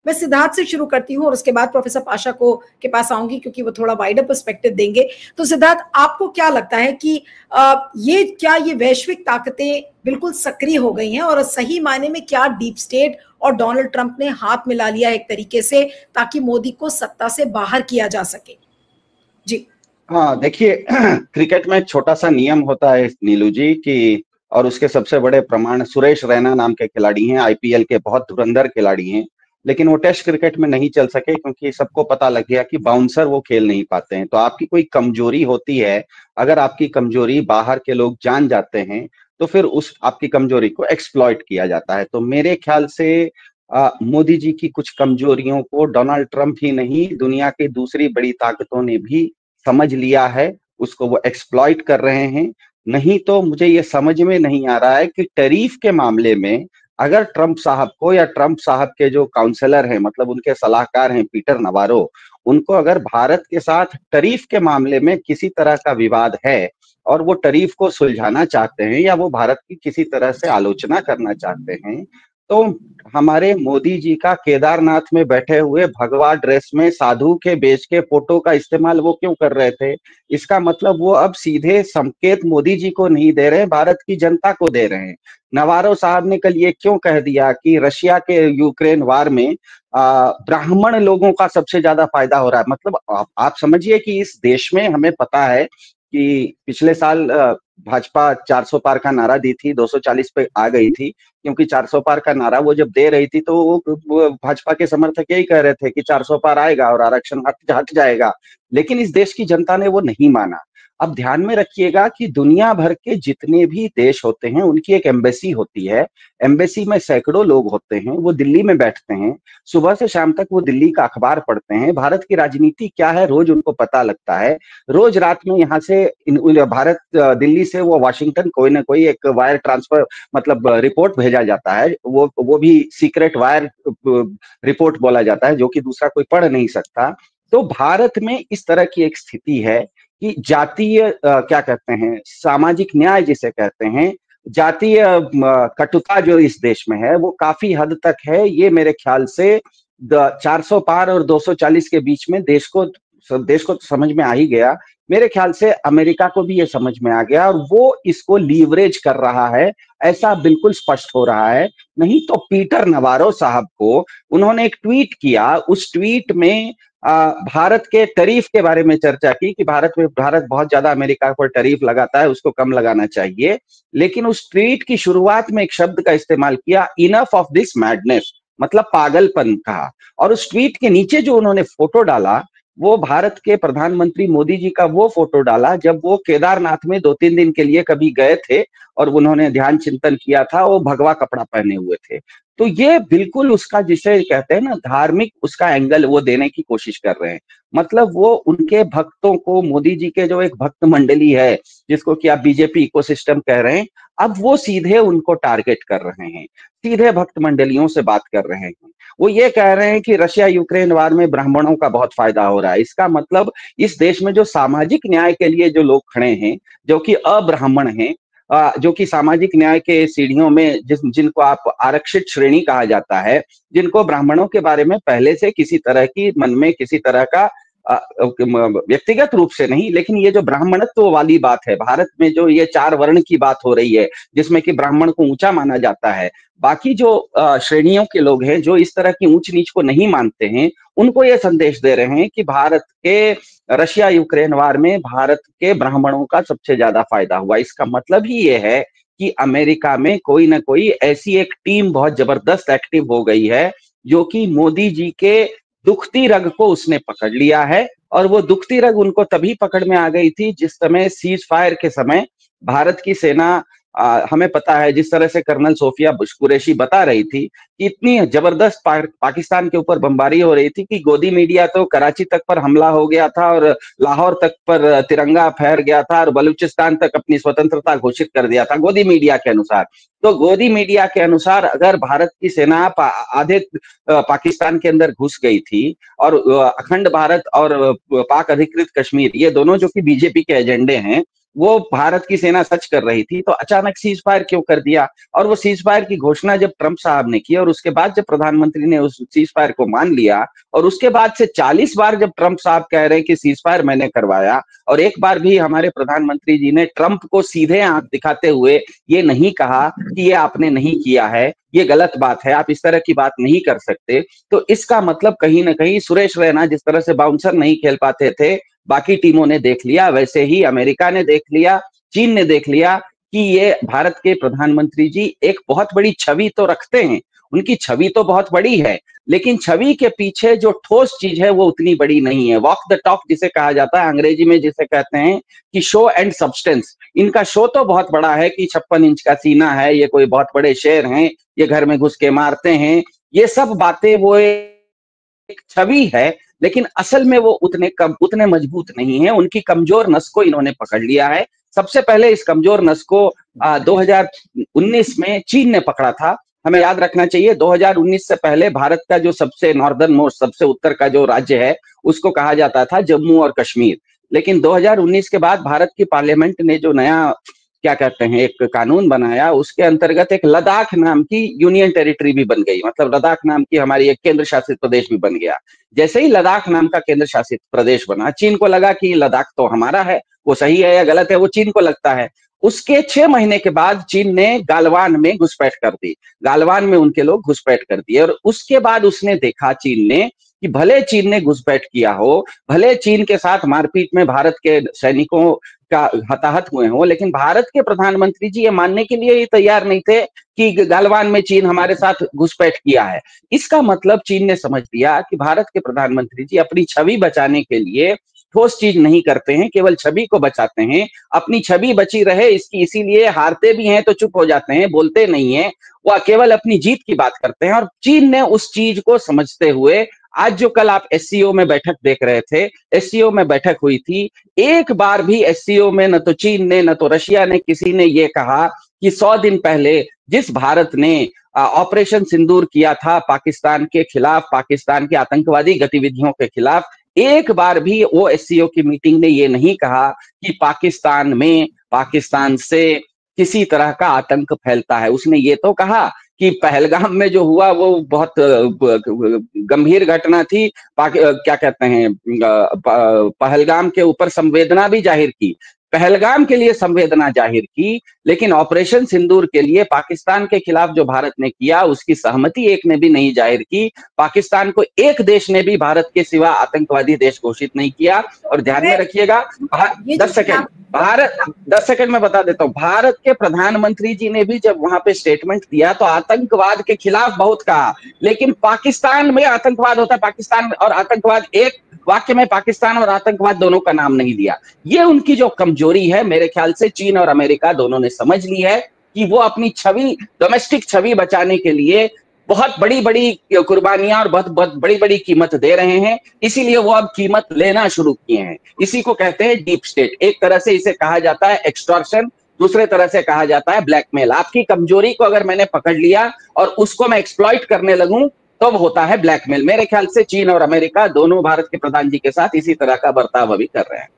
मैं सिद्धार्थ से शुरू करती हूँ और उसके बाद प्रोफेसर पाशा को के पास आऊंगी क्योंकि वो थोड़ा वाइडर पर्सपेक्टिव देंगे। तो सिद्धार्थ, आपको क्या लगता है कि ये वैश्विक ताकतें बिल्कुल सक्रिय हो गई हैं और सही मायने में क्या डीप स्टेट और डोनाल्ड ट्रंप ने हाथ मिला लिया एक तरीके से ताकि मोदी को सत्ता से बाहर किया जा सके? जी हाँ, देखिए क्रिकेट में एक छोटा सा नियम होता है नीलू जी कि, और उसके सबसे बड़े प्रमाण सुरेश रैना नाम के खिलाड़ी हैं, आईपीएल के बहुत धुरंधर खिलाड़ी हैं, लेकिन वो टेस्ट क्रिकेट में नहीं चल सके क्योंकि सबको पता लग गया कि बाउंसर वो खेल नहीं पाते हैं। तो आपकी कोई कमजोरी होती है, अगर आपकी कमजोरी बाहर के लोग जान जाते हैं तो फिर उस आपकी कमजोरी को एक्सप्लॉइट किया जाता है। तो मेरे ख्याल से मोदी जी की कुछ कमजोरियों को डोनाल्ड ट्रंप ही नहीं, दुनिया की दूसरी बड़ी ताकतों ने भी समझ लिया है, उसको वो एक्सप्लॉइट कर रहे हैं। नहीं तो मुझे ये समझ में नहीं आ रहा है कि टैरिफ के मामले में अगर ट्रंप साहब को या ट्रंप साहब के जो काउंसलर हैं, मतलब उनके सलाहकार हैं पीटर नवारो, उनको अगर भारत के साथ टैरिफ के मामले में किसी तरह का विवाद है और वो टैरिफ को सुलझाना चाहते हैं या वो भारत की किसी तरह से आलोचना करना चाहते हैं, तो हमारे मोदी जी का केदारनाथ में बैठे हुए भगवा ड्रेस में साधु के बेच के फोटो का इस्तेमाल वो क्यों कर रहे थे? इसका मतलब वो अब सीधे संकेत मोदी जी को नहीं दे रहे, भारत की जनता को दे रहे हैं। नवारो साहब ने कल ये क्यों कह दिया कि रशिया के यूक्रेन वार में ब्राह्मण लोगों का सबसे ज्यादा फायदा हो रहा है? मतलब आप समझिए कि इस देश में हमें पता है कि पिछले साल भाजपा 400 पार का नारा दी थी, 240 पे आ गई थी, क्योंकि 400 पार का नारा वो जब दे रही थी तो वो भाजपा के समर्थक यही कह रहे थे कि 400 पार आएगा और आरक्षण हट जाएगा, लेकिन इस देश की जनता ने वो नहीं माना। अब ध्यान में रखिएगा कि दुनिया भर के जितने भी देश होते हैं उनकी एक एम्बेसी होती है, एम्बेसी में सैकड़ों लोग होते हैं, वो दिल्ली में बैठते हैं, सुबह से शाम तक वो दिल्ली का अखबार पढ़ते हैं, भारत की राजनीति क्या है रोज उनको पता लगता है। रोज रात में यहाँ से भारत दिल्ली से वो वाशिंगटन कोई ना कोई एक वायर ट्रांसफर मतलब रिपोर्ट भेजा जाता है, वो भी सीक्रेट वायर रिपोर्ट बोला जाता है जो कि दूसरा कोई पढ़ नहीं सकता। तो भारत में इस तरह की एक स्थिति है कि जातीय क्या कहते हैं, सामाजिक न्याय जिसे कहते हैं, जातीय कटुता जो इस देश में है वो काफी हद तक है। ये मेरे ख्याल से 400 पार और 240 के बीच में देश को तो समझ में आ ही गया। मेरे ख्याल से अमेरिका को भी ये समझ में आ गया और वो इसको लीवरेज कर रहा है, ऐसा बिल्कुल स्पष्ट हो रहा है। नहीं तो पीटर नवारो साहब को उन्होंने एक ट्वीट किया, उस ट्वीट में भारत के टैरिफ के बारे में चर्चा की कि भारत बहुत ज्यादा अमेरिका पर टैरिफ लगाता है, उसको कम लगाना चाहिए। लेकिन उस ट्वीट की शुरुआत में एक शब्द का इस्तेमाल किया, इनफ ऑफ दिस मैडनेस, मतलब पागलपन कहा। और उस ट्वीट के नीचे जो उन्होंने फोटो डाला वो भारत के प्रधानमंत्री मोदी जी का वो फोटो डाला जब वो केदारनाथ में 2-3 दिन के लिए कभी गए थे और उन्होंने ध्यान चिंतन किया था, वो भगवा कपड़ा पहने हुए थे। तो ये बिल्कुल उसका जिसे कहते हैं ना धार्मिक, उसका एंगल वो देने की कोशिश कर रहे हैं। मतलब वो उनके भक्तों को, मोदी जी के जो एक भक्त मंडली है जिसको कि आप बीजेपी इकोसिस्टम कह रहे हैं, अब वो सीधे उनको टारगेट कर रहे हैं, सीधे भक्त मंडलियों से बात कर रहे हैं। वो ये कह रहे हैं कि रशिया यूक्रेन वार में ब्राह्मणों का बहुत फायदा हो रहा है। इसका मतलब इस देश में जो सामाजिक न्याय के लिए जो लोग खड़े हैं, जो कि अब्राह्मण हैं, जो कि सामाजिक न्याय के सीढ़ियों में जिनको आप आरक्षित श्रेणी कहा जाता है, जिनको ब्राह्मणों के बारे में पहले से किसी तरह की मन में किसी तरह का व्यक्तिगत रूप से नहीं, लेकिन ये जो ब्राह्मणत्व वाली बात है, भारत में जो ये 4 वर्ण की बात हो रही है जिसमें कि ब्राह्मण को ऊंचा माना जाता है, बाकी जो श्रेणियों के लोग हैं जो इस तरह की ऊंच नीच को नहीं मानते हैं, उनको ये संदेश दे रहे हैं कि भारत के रशिया यूक्रेन वार में भारत के ब्राह्मणों का सबसे ज्यादा फायदा हुआ। इसका मतलब ही ये है कि अमेरिका में कोई ना कोई ऐसी एक टीम बहुत जबरदस्त एक्टिव हो गई है जो कि मोदी जी के दुखती रग को उसने पकड़ लिया है। और वो दुखती रग उनको तभी पकड़ में आ गई थी जिस समय सीज फायर के समय भारत की सेना, हमें पता है जिस तरह से कर्नल सोफिया बुश कुरैशी बता रही थी कि इतनी जबरदस्त पाकिस्तान के ऊपर बमबारी हो रही थी कि गोदी मीडिया तो कराची तक पर हमला हो गया था और लाहौर तक पर तिरंगा फहर गया था और बलूचिस्तान तक अपनी स्वतंत्रता घोषित कर दिया था गोदी मीडिया के अनुसार। तो गोदी मीडिया के अनुसार अगर भारत की सेना आधे पाकिस्तान के अंदर घुस गई थी और अखंड भारत और पाक अधिकृत कश्मीर, ये दोनों जो कि बीजेपी के एजेंडे हैं, वो भारत की सेना सच कर रही थी, तो अचानक सीज फायर क्यों कर दिया? और वो सीज फायर की घोषणा जब ट्रंप साहब ने की और उसके बाद जब प्रधानमंत्री ने उस सीज फायर को मान लिया, और उसके बाद से 40 बार जब ट्रंप साहब कह रहे हैं कि सीज फायर मैंने करवाया, और एक बार भी हमारे प्रधानमंत्री जी ने ट्रंप को सीधे आंख दिखाते हुए ये नहीं कहा कि ये आपने नहीं किया है, ये गलत बात है, आप इस तरह की बात नहीं कर सकते, तो इसका मतलब कहीं ना कहीं सुरेश रैना जिस तरह से बाउंसर नहीं खेल पाते थे, बाकी टीमों ने देख लिया, वैसे ही अमेरिका ने देख लिया, चीन ने देख लिया कि ये भारत के प्रधानमंत्री जी एक बहुत बड़ी छवि तो रखते हैं, उनकी छवि तो बहुत बड़ी है, लेकिन छवि के पीछे जो ठोस चीज है वो उतनी बड़ी नहीं है। वॉक द टॉक जिसे कहा जाता है अंग्रेजी में, जिसे कहते हैं कि शो एंड सब्सटेंस। इनका शो तो बहुत बड़ा है कि 56 इंच का सीना है, ये कोई बहुत बड़े शेर हैं, ये घर में घुस के मारते हैं, ये सब बातें वो एक छवि है, लेकिन असल में वो उतने मजबूत नहीं है। उनकी कमजोर नस को इन्होंने पकड़ लिया है। सबसे पहले इस कमजोर नस को 2019 में चीन ने पकड़ा था। हमें याद रखना चाहिए 2019 से पहले भारत का जो सबसे नॉर्दर्न मोस्ट, सबसे उत्तर का जो राज्य है, उसको कहा जाता था जम्मू और कश्मीर। लेकिन 2019 के बाद भारत की पार्लियामेंट ने जो नया क्या कहते हैं एक कानून बनाया, उसके अंतर्गत एक लद्दाख नाम की यूनियन टेरिटरी भी बन गई, मतलब लद्दाख नाम की हमारी एक केंद्र शासित प्रदेश भी बन गया। जैसे ही लद्दाख नाम का केंद्र शासित प्रदेश बना, चीन को लगा कि लद्दाख तो हमारा है, वो सही है या गलत है वो चीन को लगता है। उसके 6 महीने के बाद चीन ने गालवान में घुसपैठ कर दी, गालवान में उनके लोग घुसपैठ कर दिए, और उसके बाद उसने देखा चीन ने कि भले चीन ने घुसपैठ किया हो, भले चीन के साथ मारपीट में भारत के सैनिकों का हताहत हुए हो, लेकिन भारत के प्रधानमंत्री जी ये मानने के लिए ही तैयार नहीं थे कि गालवान में चीन हमारे साथ घुसपैठ किया है। इसका मतलब चीन ने समझ लिया कि भारत के प्रधानमंत्री जी अपनी छवि बचाने के लिए ठोस चीज नहीं करते हैं, केवल छवि को बचाते हैं, अपनी छवि बची रहे इसकी, इसीलिए हारते भी हैं तो चुप हो जाते हैं, बोलते नहीं है, वह केवल अपनी जीत की बात करते हैं। और चीन ने उस चीज को समझते हुए आज जो कल आप एससीओ में बैठक देख रहे थे, एससीओ में बैठक हुई थी, एक बार भी एससीओ में न तो चीन ने न तो रशिया ने किसी ने ये कहा कि 100 दिन पहले जिस भारत ने ऑपरेशन सिंदूर किया था पाकिस्तान के खिलाफ, पाकिस्तान की आतंकवादी गतिविधियों के खिलाफ, एक बार भी वो एससीओ की मीटिंग ने ये नहीं कहा कि पाकिस्तान में, पाकिस्तान से किसी तरह का आतंक फैलता है। उसने ये तो कहा कि पहलगाम में जो हुआ वो बहुत गंभीर घटना थी, क्या कहते हैं पहलगाम के ऊपर संवेदना भी जाहिर की, पहलगाम के लिए संवेदना जाहिर की, लेकिन ऑपरेशन सिंदूर के लिए पाकिस्तान के खिलाफ जो भारत ने किया उसकी सहमति एक ने भी नहीं जाहिर की। पाकिस्तान को एक देश ने भी भारत के सिवा आतंकवादी देश घोषित नहीं किया। और ध्यान में रखिएगा, 10 सेकंड में बता देता हूं, भारत के प्रधानमंत्री जी ने भी जब वहां पे स्टेटमेंट दिया तो आतंकवाद के खिलाफ बहुत कहा, लेकिन पाकिस्तान में आतंकवाद होता है, पाकिस्तान और आतंकवाद, एक वाक्य में पाकिस्तान और आतंकवाद दोनों का नाम नहीं दिया। ये उनकी जो कमजोरी है, मेरे ख्याल से चीन और अमेरिका दोनों ने समझ ली है कि वो अपनी छवि, डोमेस्टिक छवि बचाने के लिए बहुत बड़ी बड़ी कुर्बानियां और बहुत बहुत बड़ी बड़ी कीमत दे रहे हैं, इसीलिए वो अब कीमत लेना शुरू किए हैं। इसी को कहते हैं डीप स्टेट। एक तरह से इसे कहा जाता है एक्सटॉर्शन, दूसरे तरह से कहा जाता है ब्लैकमेल। आपकी कमजोरी को अगर मैंने पकड़ लिया और उसको मैं एक्सप्लॉइट करने लगूं तो होता है ब्लैकमेल। मेरे ख्याल से चीन और अमेरिका दोनों भारत के प्रधान जी के साथ इसी तरह का बर्ताव अभी कर रहे हैं।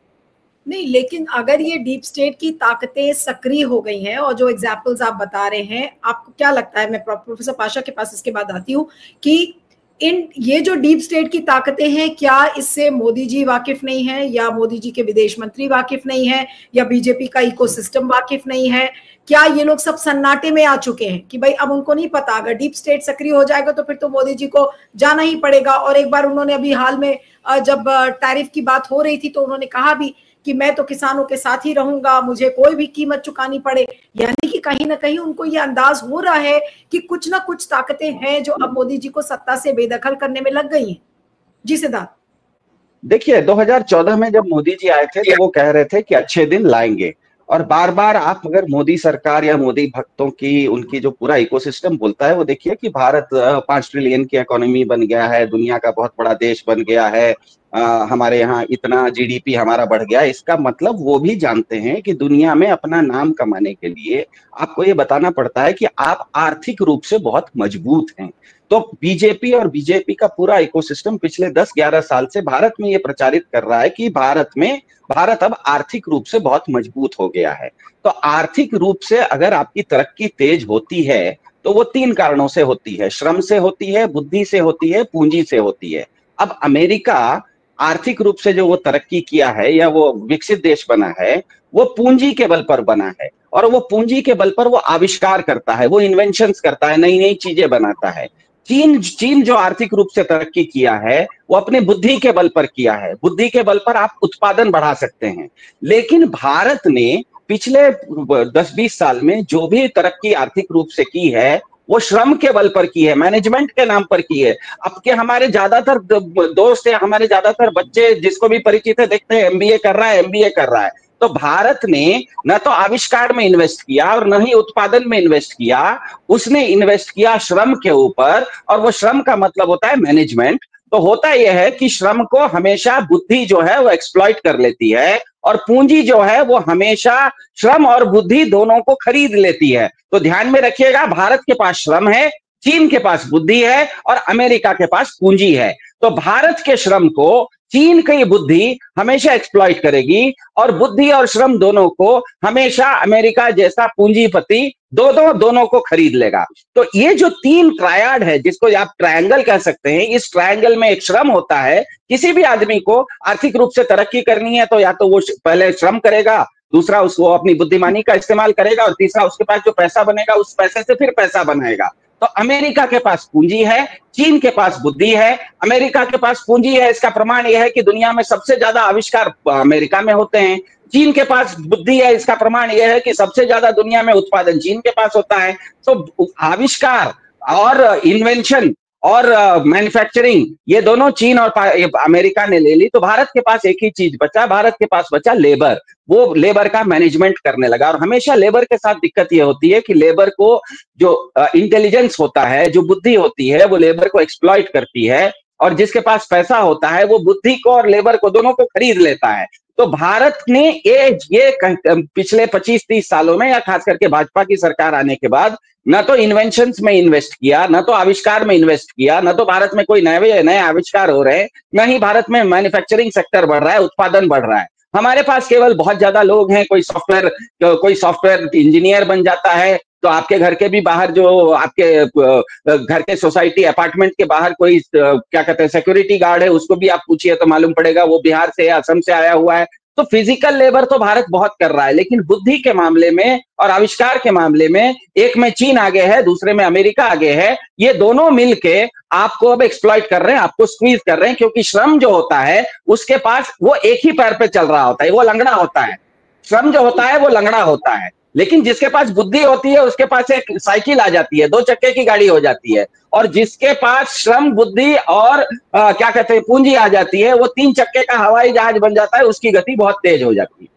नहीं, लेकिन अगर ये डीप स्टेट की ताकतें सक्रिय हो गई हैं और जो एग्जाम्पल्स आप बता रहे हैं, आपको क्या लगता है, मैं प्रोफेसर पाशा के पास इसके बाद आती हूँ, कि ये जो डीप स्टेट की ताकतें हैं, क्या इससे मोदी जी वाकिफ नहीं है, या मोदी जी के विदेश मंत्री वाकिफ नहीं है, या बीजेपी का इकोसिस्टम वाकिफ नहीं है? क्या ये लोग सब सन्नाटे में आ चुके हैं कि भाई अब उनको नहीं पता, अगर डीप स्टेट सक्रिय हो जाएगा तो फिर तो मोदी जी को जाना ही पड़ेगा? और एक बार उन्होंने अभी हाल में जब टैरिफ की बात हो रही थी तो उन्होंने कहा भी कि मैं तो किसानों के साथ ही रहूंगा, मुझे कोई भी कीमत चुकानी पड़े। यानी कि कहीं ना कहीं उनको ये अंदाज हो रहा है कि कुछ ना कुछ ताकतें हैं जो अब मोदी जी को सत्ता से बेदखल करने में लग गई हैं। जी सिद्धार्थ। देखिए 2014 में जब मोदी जी आए थे तो वो कह रहे थे कि अच्छे दिन लाएंगे, और बार बार आप अगर मोदी सरकार या मोदी भक्तों की, उनकी जो पूरा इकोसिस्टम बोलता है, वो देखिए कि भारत 5 ट्रिलियन की इकोनॉमी बन गया है, दुनिया का बहुत बड़ा देश बन गया है, हमारे यहाँ इतना जीडीपी हमारा बढ़ गया। इसका मतलब वो भी जानते हैं कि दुनिया में अपना नाम कमाने के लिए आपको ये बताना पड़ता है कि आप आर्थिक रूप से बहुत मजबूत हैं। तो बीजेपी और बीजेपी का पूरा इकोसिस्टम पिछले 10-11 साल से भारत में ये प्रचारित कर रहा है कि भारत अब आर्थिक रूप से बहुत मजबूत हो गया है। तो आर्थिक रूप से अगर आपकी तरक्की तेज होती है तो वो 3 कारणों से होती है, श्रम से होती है, बुद्धि से होती है, पूंजी से होती है। अब अमेरिका आर्थिक रूप से जो वो तरक्की किया है या वो विकसित देश बना है, वो पूंजी के बल पर बना है, और वो पूंजी के बल पर वो आविष्कार करता है, वो इन्वेंशंस करता है, नई नई चीजें बनाता है। चीन जो आर्थिक रूप से तरक्की किया है वो अपने बुद्धि के बल पर किया है। बुद्धि के बल पर आप उत्पादन बढ़ा सकते हैं। लेकिन भारत ने पिछले 10-20 साल में जो भी तरक्की आर्थिक रूप से की है वो श्रम के बल पर की है, मैनेजमेंट के नाम पर की है। अब के हमारे ज्यादातर दोस्त या हमारे ज्यादातर बच्चे जिसको भी परिचित है देखते हैं एमबीए कर रहा है, एमबीए कर रहा है। तो भारत ने न तो आविष्कार में इन्वेस्ट किया और न ही उत्पादन में इन्वेस्ट किया, उसने इन्वेस्ट किया श्रम के ऊपर, और वो श्रम का मतलब होता है मैनेजमेंट। तो होता यह है कि श्रम को हमेशा बुद्धि जो है वो एक्सप्लॉइट कर लेती है, और पूंजी जो है वो हमेशा श्रम और बुद्धि दोनों को खरीद लेती है। तो ध्यान में रखिएगा, भारत के पास श्रम है, चीन के पास बुद्धि है, और अमेरिका के पास पूंजी है। तो भारत के श्रम को चीन की बुद्धि हमेशा एक्सप्लॉइट करेगी, और बुद्धि और श्रम दोनों को हमेशा अमेरिका जैसा पूंजीपति दोनों को खरीद लेगा। तो ये जो 3 ट्रायड है, जिसको आप ट्रायंगल कह सकते हैं, इस ट्रायंगल में एक श्रम होता है। किसी भी आदमी को आर्थिक रूप से तरक्की करनी है तो या तो वो पहले श्रम करेगा, दूसरा उसको अपनी बुद्धिमानी का इस्तेमाल करेगा, और तीसरा उसके पास जो पैसा बनेगा उस पैसे से फिर पैसा बनाएगा। तो अमेरिका के पास पूंजी है, चीन के पास बुद्धि है। अमेरिका के पास पूंजी है, इसका प्रमाण यह है कि दुनिया में सबसे ज्यादा आविष्कार अमेरिका में होते हैं। चीन के पास बुद्धि है, इसका प्रमाण यह है कि सबसे ज्यादा दुनिया में उत्पादन चीन के पास होता है। तो आविष्कार और इन्वेंशन और मैन्युफैक्चरिंग, ये दोनों चीन और अमेरिका ने ले ली। तो भारत के पास एक ही चीज बचा, भारत के पास बचा लेबर। वो लेबर का मैनेजमेंट करने लगा। और हमेशा लेबर के साथ दिक्कत ये होती है कि लेबर को जो इंटेलिजेंस होता है, जो बुद्धि होती है, वो लेबर को एक्सप्लॉइट करती है, और जिसके पास पैसा होता है वो बुद्धि को और लेबर को दोनों को खरीद लेता है। तो भारत ने ये पिछले 25-30 सालों में, या खास करके भाजपा की सरकार आने के बाद, न तो इन्वेंशंस में इन्वेस्ट किया, न तो आविष्कार में इन्वेस्ट किया, न तो भारत में कोई नए आविष्कार हो रहे हैं, न ही भारत में मैन्युफैक्चरिंग सेक्टर बढ़ रहा है, उत्पादन बढ़ रहा है। हमारे पास केवल बहुत ज्यादा लोग हैं, कोई सॉफ्टवेयर इंजीनियर बन जाता है, तो आपके घर के भी बाहर, जो आपके घर के सोसाइटी अपार्टमेंट के बाहर कोई क्या कहते हैं सिक्योरिटी गार्ड है, उसको भी आप पूछिए तो मालूम पड़ेगा वो बिहार से या असम से आया हुआ है। तो फिजिकल लेबर तो भारत बहुत कर रहा है, लेकिन बुद्धि के मामले में और आविष्कार के मामले में एक में चीन आगे है, दूसरे में अमेरिका आगे है। ये दोनों मिलके आपको अब एक्सप्लॉइट कर रहे हैं, आपको स्क्वीज कर रहे हैं, क्योंकि श्रम जो होता है उसके पास वो एक ही पैर पे चल रहा होता है, वो लंगड़ा होता है। श्रम जो होता है वो लंगड़ा होता है, लेकिन जिसके पास बुद्धि होती है उसके पास एक साइकिल आ जाती है, 2 चक्के की गाड़ी हो जाती है। और जिसके पास श्रम, बुद्धि और क्या कहते हैं पूंजी आ जाती है, वो 3 चक्के का हवाई जहाज बन जाता है, उसकी गति बहुत तेज हो जाती है।